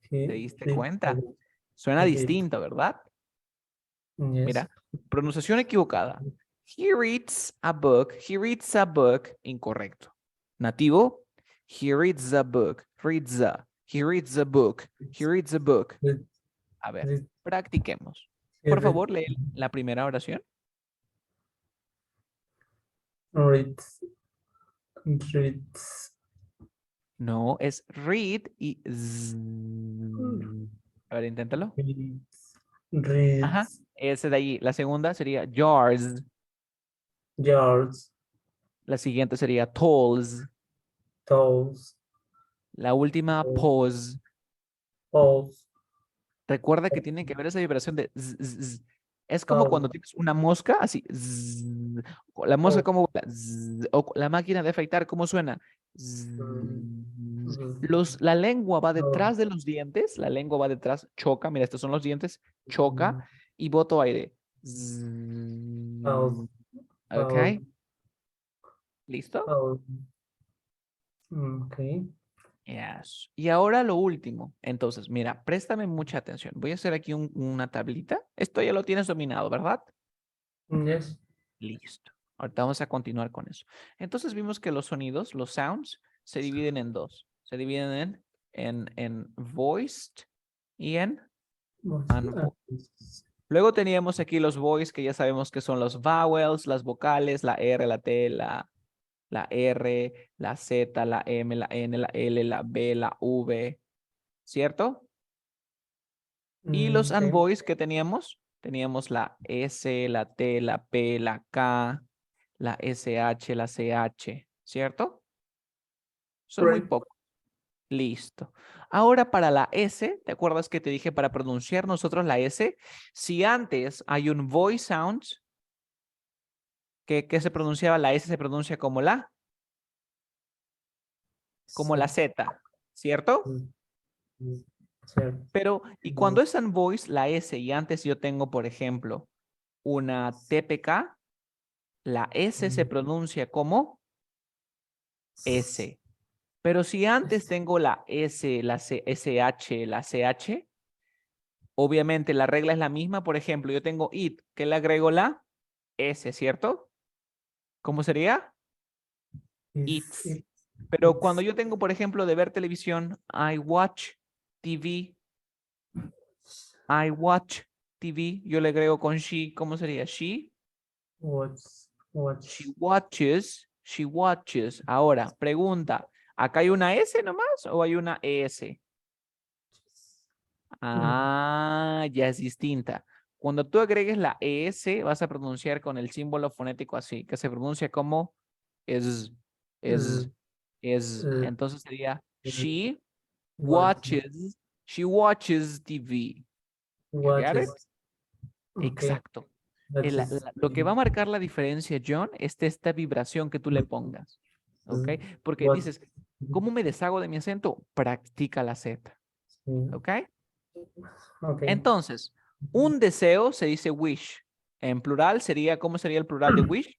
¿Te he diste reads a cuenta? book, Suena he read, distinto, ¿verdad? yes, Mira, pronunciación equivocada. He reads a book. He reads a book. Incorrecto. Nativo. He reads a book. Reads a. He reads a book. He reads a book. read, A ver, read, practiquemos. he Por read, favor, lee la primera oración. reads, reads, No, es read y z. A ver, inténtalo. reads, Ajá, reads, ese de ahí. La segunda sería jars. yards, La siguiente sería tolls. toes, La última, pause. balls, Recuerda que tiene que ver esa vibración de Es como cuando balls, tienes una mosca, así. Zzz. O la mosca balls, como vuela, zzz. O la máquina de afeitar, ¿cómo suena? mm, Zzz. mm, La lengua va no, detrás de los dientes, la lengua va detrás, choca, mira, estos son los dientes, choca mm, y boto aire. balls, Ok, balls, ¿listo? balls, okay, Yes. Y ahora lo último. Entonces, mira, préstame mucha atención. Voy a hacer aquí una tablita. Esto ya lo tienes dominado, ¿verdad? yes, Listo. Ahorita vamos a continuar con eso. Entonces vimos que los sonidos, los sounds, se dividen en dos. Se dividen en voiced y en unvoiced. Luego teníamos aquí los voiced, que ya sabemos que son los vowels, las vocales, la R, la T, la R, la Z, la M, la N, la L, la B, la V, ¿cierto? Y los okay, unvoiced que teníamos la S, la T, la P, la K, la SH, la CH, ¿cierto? Son muy right, pocos. Listo. Ahora para la S, ¿te acuerdas que te dije para pronunciar nosotros la S? Si antes hay un voice sound que se pronunciaba, la S se pronuncia como la Z, ¿cierto? mm, mm, cierto, Pero, y cuando es unvoiced, la S, y antes yo tengo, por ejemplo, una TPK, la S se mm, pronuncia como S. Pero si antes yes, tengo la S, la SH, la CH, obviamente la regla es la misma. Por ejemplo, yo tengo it, que le agrego la S, ¿cierto? ¿Cómo sería? It's. Pero cuando it's, yo tengo, por ejemplo, de ver televisión, I watch TV, I watch TV, yo le agrego con she, ¿cómo sería? watch, She watch, watches, she watches. Ahora, pregunta, ¿acá hay una S nomás o hay una ES? mm, Ah, ya es distinta. Cuando tú agregues la ES, vas a pronunciar con el símbolo fonético así, que se pronuncia como es, z, es, es. z, Entonces sería z, watch, she watches TV. You get it? watches, okay, Exacto. watches, Lo que va a marcar la diferencia, John, es esta vibración que tú le pongas. ¿Ok? Porque what, dices, ¿cómo me deshago de mi acento? Practica la Z. ¿Ok? okay, Entonces, un deseo se dice wish. En plural sería, ¿cómo sería el plural de wish?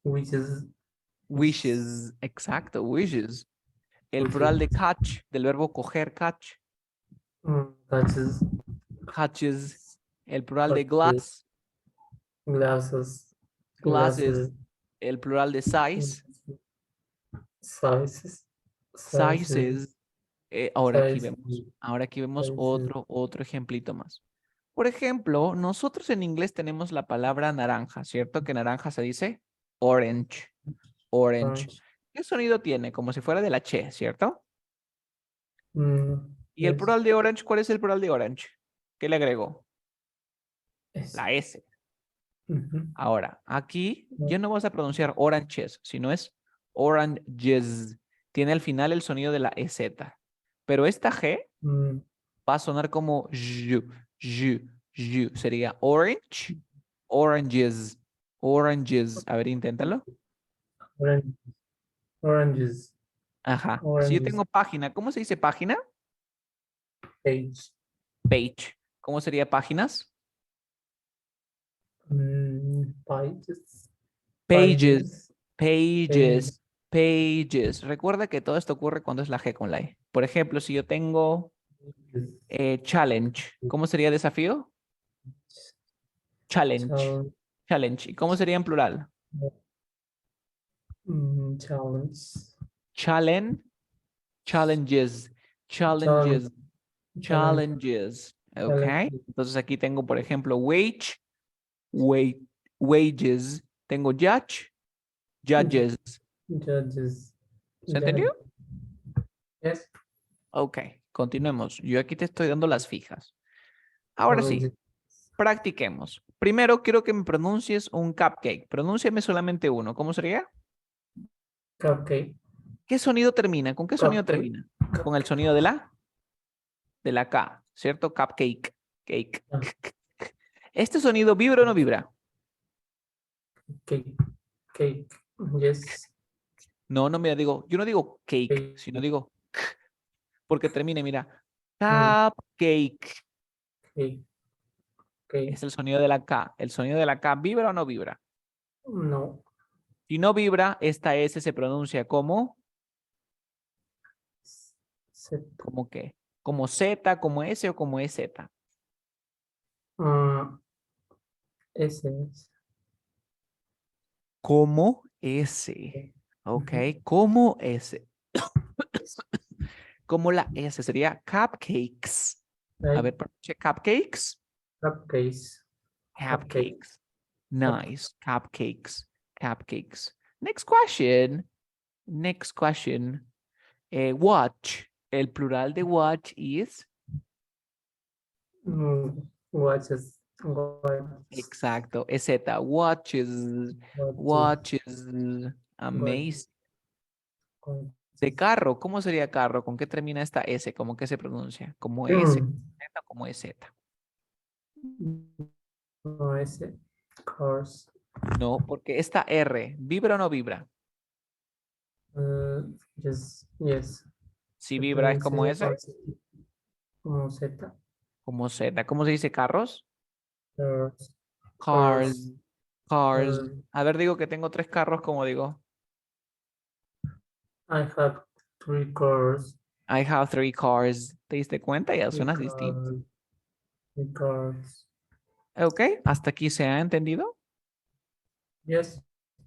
Wishes. Wishes, exacto, wishes. El plural de Wishes. catch, del verbo coger, catch, Touches. catches. El plural de Touches. glass, Glasses. glasses. Glasses. El plural de size, Sizes. Sizes. sizes. Ahora aquí Sizes. vemos, ahora aquí vemos Sizes. otro ejemplito más. Por ejemplo, nosotros en inglés tenemos la palabra naranja, ¿cierto? Que naranja se dice orange, orange. Orange. ¿Qué sonido tiene? Como si fuera de la che, ¿cierto? ¿Y el Yes. plural de orange? ¿Cuál es el plural de orange? ¿Qué le agregó? Yes. La S. Ujú. Ahora, aquí ya no vas a pronunciar oranges, sino es oranges. Tiene al final el sonido de la EZ. Pero esta G Mm, va a sonar como yu, yu, yu. Sería orange, oranges, oranges. A ver, inténtalo. Orange. Oranges. Ajá. Si yo Oranges. tengo página, ¿cómo se dice página? Page. Page. ¿Cómo sería páginas? Pages. Pages, Pages. Page. pages, pages. Recuerda que todo esto ocurre cuando es la G con la E. Por ejemplo, si yo tengo challenge, ¿cómo sería desafío? Challenge, Challenge. challenge. ¿Y cómo sería en plural? Challenge. Challenge, challenges, Challenge. challenges, Challenge. challenges. ¿Ok? Challenge. Entonces aquí tengo, por ejemplo, wage, wage, wages. Tengo judge, judges. Judges. ¿Se entendió? Judge. Yes. Ok, continuemos. Yo aquí te estoy dando las fijas. Ahora sí, Judges. practiquemos. Primero quiero que me pronuncies un cupcake. Pronúnciame solamente uno. ¿Cómo sería? Cupcake. ¿Qué sonido termina? ¿Con qué sonido Cupcake. termina? Con el Cupcake. sonido de la K, ¿cierto? Cupcake, cake. Ah, ¿Este sonido vibra o no vibra? cake. Cake. Yes. No, no, mira, digo, yo no digo cake, Cake. sino digo porque termine, mira, Mm, cupcake. Cake. Cake. Es el sonido de la K. ¿El sonido de la K vibra o no vibra? No. Si no vibra, esta S se pronuncia como, Set. ¿cómo qué? Como Z, como S o como EZ. Ah, ese es. Como S. Ok, Ujú. como S. Como la S sería cupcakes. A Right. ver, pronuncia cupcakes. Cupcakes. Cupcake. Cupcakes. Cupcake. Nice. Cupcakes. Cupcakes. Next question. Next question. Watch. El plural de watch is. Watches. Watch. Exacto. Es Z. Watches. Watches. Watches. Watches. Amazing. De carro. ¿Cómo sería carro? ¿Con qué termina esta S? ¿Cómo que se pronuncia? ¿Como S? Z, ¿como es Z? No, ese. Cars. No, porque esta R, ¿vibra o no vibra? Yes. Yes. Si Se vibra es como pronuncia S, como Z. como Z. ¿Cómo se dice carros? Cars. Cars, Cars. cars. Uh, A ver, digo que tengo 3 carros, como digo. I have 3 cars. I have 3 cars. ¿Te diste cuenta? Ya Three suenas distinto. cars. 3 cars. Ok, ¿hasta aquí se ha entendido? Yes.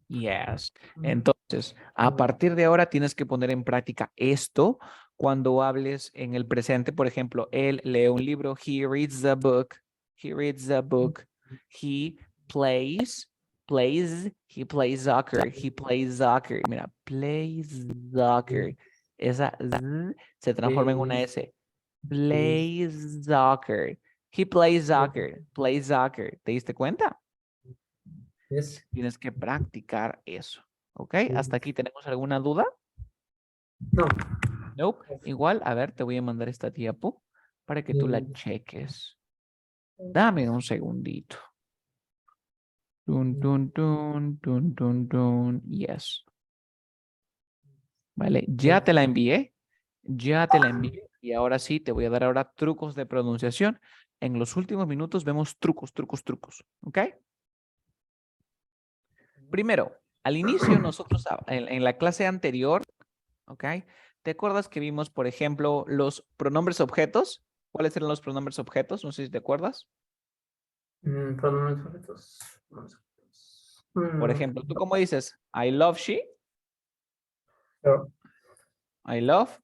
Yes. Mm, Entonces, a partir de ahora tienes que poner en práctica esto cuando hables en el presente. Por ejemplo, él lee un libro. He reads the book. He reads the book. He he plays soccer. He plays soccer. Mira, plays soccer. Esa Z se transforma en una Plays. S. Plays. Plays soccer. He plays soccer. Plays soccer. ¿Te diste cuenta? Yes. Tienes que practicar eso. ¿Ok? ¿Hasta aquí tenemos alguna duda? No. Nope. Igual, a ver, te voy a mandar esta diapo para que tú la Mm, cheques. Dame un segundito. Tun, tun, tun, tun, tun, tun. Yes. Vale, ya te la envié. Ya te la envié. Y ahora sí, te voy a dar ahora trucos de pronunciación. En los últimos minutos vemos trucos, trucos, trucos. ¿Ok? Primero, al inicio nosotros en la clase anterior, ¿ok? ¿Te acuerdas que vimos, por ejemplo, los pronombres objetos? ¿Cuáles eran los pronombres objetos? No sé si te acuerdas. Pronombres sujetos. Pronombres sujetos. Por ejemplo, ¿tú cómo dices? I love she, Yo, I love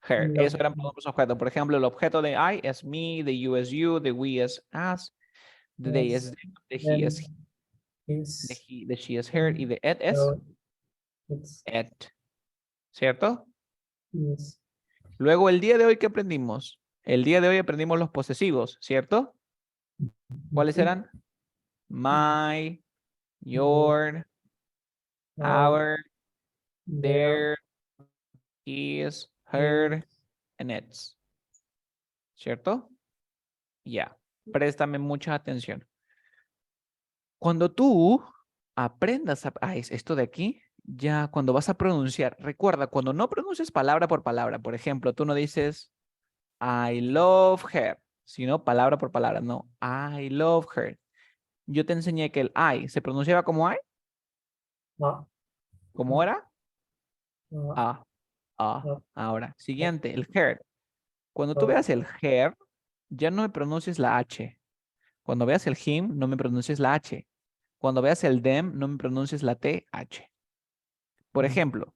her. Eso lo, eran pronombres objetos. Por ejemplo, el objeto de I es me, the you es you, the we es us, the they es es, them, the he es he, then, is, the she es her y the it es so, it's, it. ¿Cierto? is, Luego, el día de hoy, ¿qué aprendimos? El día de hoy aprendimos los posesivos, ¿cierto? ¿Cuáles eran? My, your, our, our, their, their, his, his, her, and its. ¿Cierto? Ya. Préstame mucha atención. Cuando tú aprendas esto de aquí, ya cuando vas a pronunciar, recuerda, cuando no pronuncias palabra por palabra, por ejemplo, tú no dices I love her, sino palabra por palabra, no, I love her. Yo te enseñé que el I se pronunciaba como I, ah, ¿cómo ah, era? ah, Ah, ah. ah, Ahora, ah, siguiente, el her. Cuando tú ah, veas el her, ya no me pronuncies la H. Cuando veas el him, no me pronuncies la H. Cuando veas el them, no me pronuncies la TH. Por ejemplo,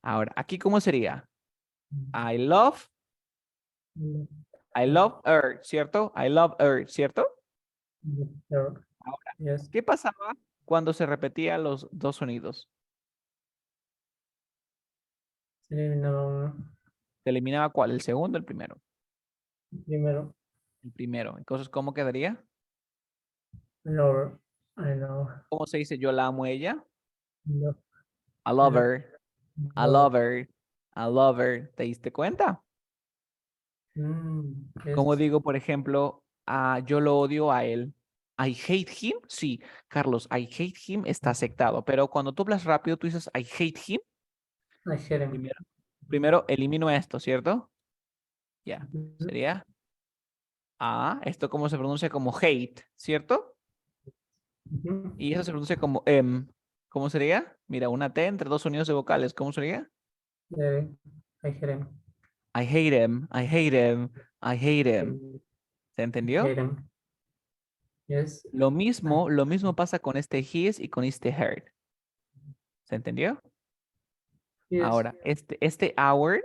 ahora, aquí ¿cómo sería? I love, I love her, ¿cierto? I love her, ¿cierto? their, Ahora, yes, ¿qué pasaba cuando se repetían los dos sonidos? se eliminó ¿Se eliminaba cuál? ¿El segundo o el primero? primero, El primero. Entonces, ¿cómo quedaría? lower, I know, ¿Cómo se dice yo la amo a ella? no, I love no, her, I love no, her, I love her. ¿Te diste cuenta? Como yes, digo, por ejemplo, yo lo odio a él. I hate him. Sí, Carlos, I hate him está aceptado. Pero cuando tú hablas rápido, tú dices I hate him. I hear him. Primero, primero elimino esto, ¿cierto? Ya. Mhm. Sería esto como se pronuncia como hate, ¿cierto? Mhm. Y eso se pronuncia como ¿cómo sería? Mira, una T entre dos sonidos de vocales. ¿Cómo sería? I hear him. I hate him, I hate him, I hate him. ¿Se entendió? Hear him. Yes, I, Lo mismo pasa con este his y con este her. ¿Se entendió? yes, Ahora, este hour,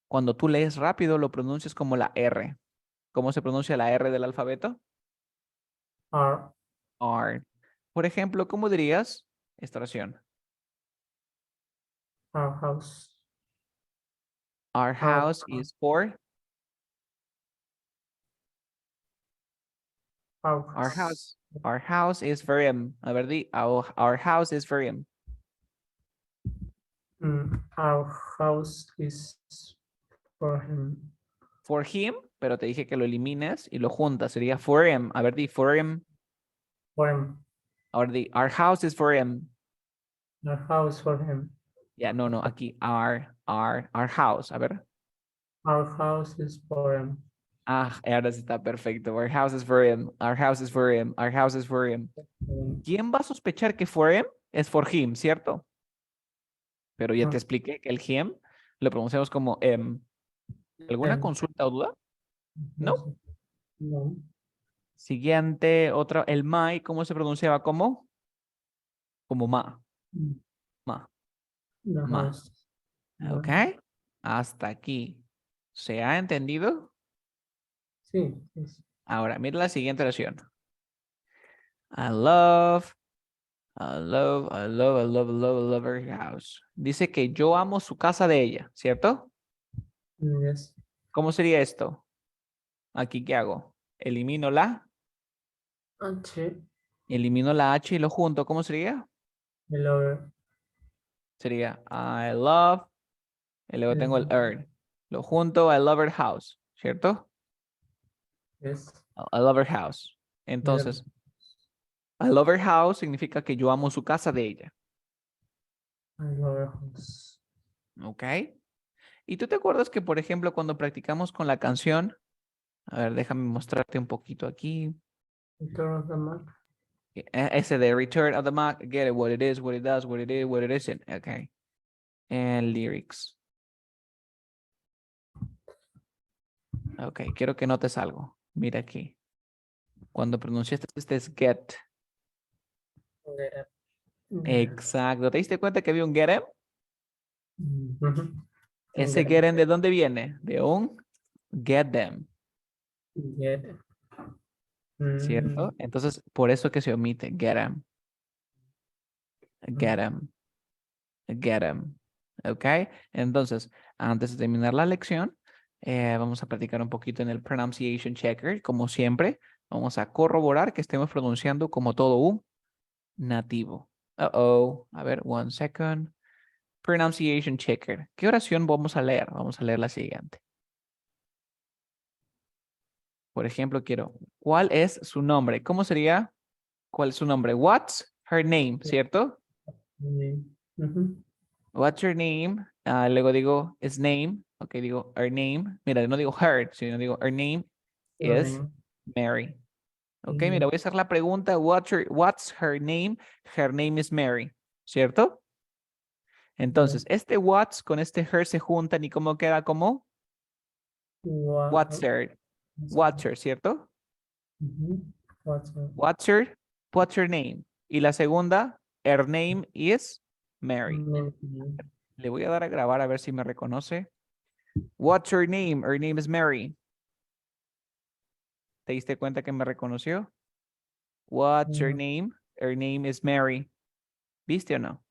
cuando tú lees rápido, lo pronuncias como la R. ¿Cómo se pronuncia la R del alfabeto? our, R. Por ejemplo, ¿cómo dirías esta oración? our house, Our our, house is for. our Our house. house. Our house is for him. A ver, our house is for him. Our house is for him. For him, pero te dije que lo elimines y lo juntas. Sería for him. A ver, for him. For him. Ahora our house is for him. Our house for him. Ya, no, no, aquí, our house. A ver. Our house is for him. Ahora sí está perfecto. Our house is for him. Our house is for him. Our house is for him. ¿Quién va a sospechar que for him es for him, cierto? Pero ya te expliqué que el him lo pronunciamos como ¿Alguna Him. consulta o duda? Yes. No. No. Siguiente, otra, el my, ¿cómo se pronunciaba? ¿Cómo? Como ma, ma, The ma. house. ¿Ok? No. Hasta aquí. ¿Se ha entendido? Sí, yes. Ahora, mira la siguiente oración. I love, I love, I love, I love, I love, I love her house. Dice que yo amo su casa de ella, ¿cierto? Yes. ¿Cómo sería esto? Aquí, ¿qué hago? H. Elimino la H y lo junto. ¿Cómo sería? Below. Sería I love, y luego tengo el her. Lo junto, I love her house, ¿cierto? Yes. I love her house. Yeah. Entonces, I love her house significa que yo amo su casa de ella, I love your house. ¿ok? ¿Y tú te acuerdas que, por ejemplo, cuando practicamos con la canción, a ver, déjame mostrarte un poquito aquí. Return of the Mac. Ese de Return of the Mac, get it, what it is, what it does, what it is, what it isn't. Okay. And lyrics. Ok, quiero que notes algo. Mira aquí. Cuando pronunciaste este es get. Get it. Exacto. ¿Te diste cuenta que había un get em? Ujú. Ese get em, ¿de dónde viene? De un get them, Get it. ¿cierto? Entonces, por eso que se omite get em, get em, get em. ¿Ok? Entonces, antes de terminar la lección, vamos a practicar un poquito en el pronunciation checker. Como siempre, vamos a corroborar que estemos pronunciando como todo un nativo. Uh-oh. A ver, one second. Pronunciation checker. ¿Qué oración vamos a leer? Vamos a leer la siguiente. Por ejemplo, ¿cuál es su nombre? ¿Cómo sería? ¿Cuál es su nombre? What's her name? ¿Cierto? Ujú. What's her name? Luego digo, is name. Ok, digo, her name. Mira, no digo her, sino digo, her name is Surname. Mary. Ok, mira, voy a hacer la pregunta, what's her name? Her name is Mary. ¿Cierto? Entonces, este what's con este her se juntan y ¿cómo queda? ¿Cómo? What's her? What's her, ¿cierto? What's her? What's her name? Y la segunda, her name is Mary. Le voy a dar a grabar a ver si me reconoce. What's her name? Her name is Mary. ¿Te diste cuenta que me reconoció? What's her name? Her name is Mary. ¿Viste o no?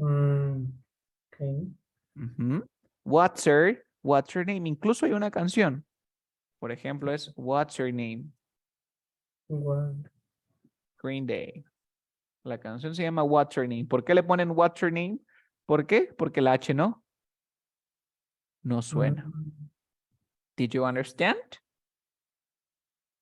Okay. Ujú. What's her name? Incluso hay una canción. Por ejemplo, es What's her name? What? Green Day. La canción se llama What's her name. ¿Por qué le ponen What's her name? ¿Por qué? Porque la H no suena. Did you understand?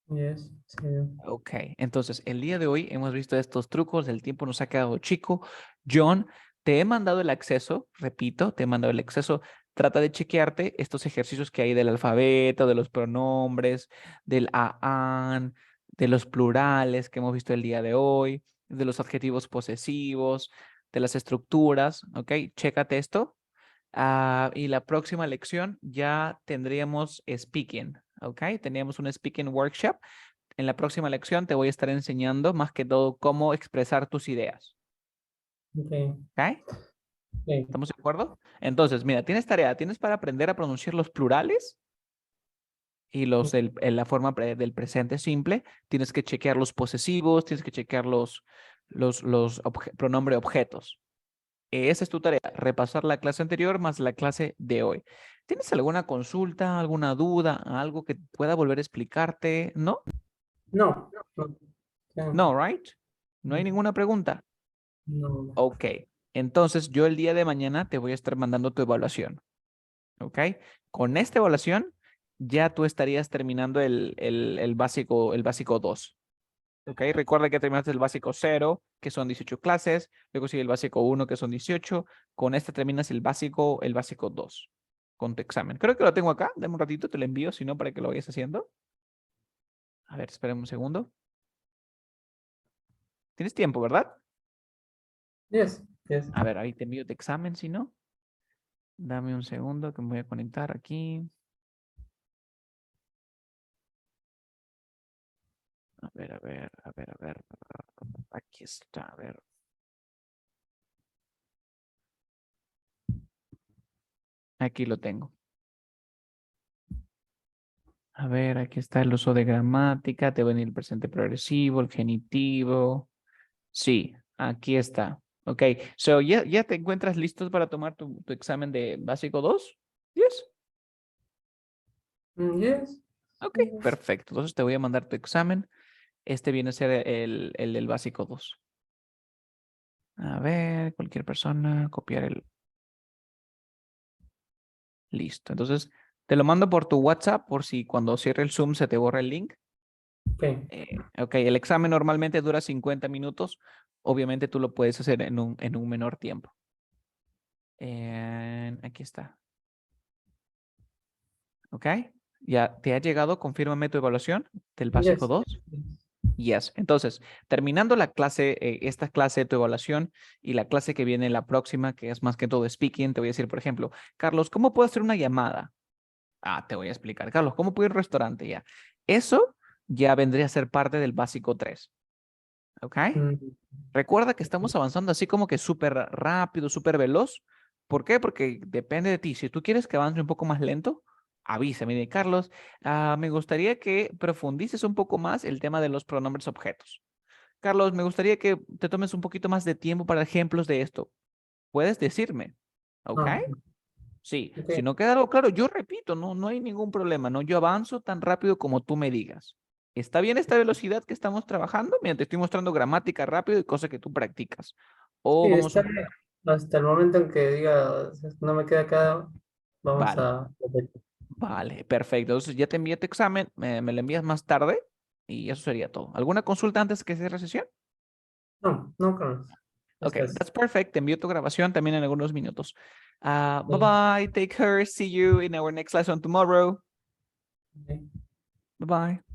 Yes. Sí. Ok, entonces el día de hoy hemos visto estos trucos, el tiempo nos ha quedado chico. John, te he mandado el acceso, repito, te he mandado el acceso. Trata de chequearte estos ejercicios que hay del alfabeto, de los pronombres, del an, de los plurales que hemos visto el día de hoy, de los adjetivos posesivos, de las estructuras, ok, chécate esto. Y la próxima lección ya tendríamos speaking, ok, teníamos un speaking workshop. En la próxima lección te voy a estar enseñando más que todo cómo expresar tus ideas. Okay. ¿Ok? Okay. ¿Estamos de acuerdo? Entonces, mira, tienes tarea, tienes para aprender a pronunciar los plurales y en la forma del presente simple. Tienes que chequear los posesivos, tienes que chequear los pronombre objetos. Esa es tu tarea, repasar la clase anterior más la clase de hoy. ¿Tienes alguna consulta, alguna duda, algo que pueda volver a explicarte? ¿No? No. No. No, right? No hay ninguna pregunta. No. Ok, entonces yo el día de mañana te voy a estar mandando tu evaluación. Ok, con esta evaluación ya tú estarías terminando el básico 2. Ok, recuerda que terminaste el básico 0, que son 18 clases, luego sigue el básico 1, que son 18. Con este terminas el básico 2 con tu examen. Creo que lo tengo acá, dame un ratito, te lo envío, si no, para que lo vayas haciendo. A ver, espérame un segundo. Tienes tiempo, ¿verdad? Yes. Yes. A ver, ahí te envío tu examen, si no. Dame un segundo que me voy a conectar aquí. A ver, a ver, a ver, a ver. Aquí está, a ver. Aquí lo tengo. A ver, aquí está el uso de gramática, te va a venir el presente progresivo, el genitivo. Sí, aquí está. Ok, so ¿ya te encuentras listos para tomar tu examen de básico 2? Yes. Yes. Ok, perfecto. Entonces te voy a mandar tu examen. Este viene a ser el del básico 2. A ver, cualquier persona, copiar el... Listo. Entonces, te lo mando por tu WhatsApp por si cuando cierre el Zoom se te borra el link. Okay. Ok, el examen normalmente dura 50 minutos. Obviamente tú lo puedes hacer en un menor tiempo. Aquí está. ¿Ok? ¿Ya te ha llegado? Confírmame tu evaluación del básico Yes. 2. Yes. Entonces, terminando la clase, esta clase de tu evaluación y la clase que viene la próxima, que es más que todo speaking, te voy a decir, por ejemplo, Carlos, ¿cómo puedo hacer una llamada? Ah, te voy a explicar. Carlos, ¿cómo puedo ir a un restaurante? Ya. Eso ya vendría a ser parte del básico 3. ¿Ok? Mm, Recuerda que estamos avanzando así como que súper rápido, súper veloz. ¿Por qué? Porque depende de ti. Si tú quieres que avance un poco más lento, avísame. Dile, Carlos, me gustaría que profundices un poco más el tema de los pronombres objetos. Carlos, me gustaría que te tomes un poquito más de tiempo para ejemplos de esto. ¿Puedes decirme? ¿Ok? ah, Sí. Si ok. no queda algo claro, yo repito, no hay ningún problema, ¿no? Yo avanzo tan rápido como tú me digas. ¿Está bien esta velocidad que estamos trabajando? Mira, te estoy mostrando gramática rápido y cosas que tú practicas. O Sí, vamos está un... bien. Hasta el momento en que diga, no me queda acá, vamos Vale, a repetir. vale, perfecto. Entonces ya te envié tu examen, me lo envías más tarde y eso sería todo. ¿Alguna consulta antes que cierre sesión? No, no, Carlos. Ok, Gracias. that's perfect. Te envío tu grabación también en algunos minutos. Bye Sí, bye, take care, see you in our next lesson tomorrow. sí. Bye bye.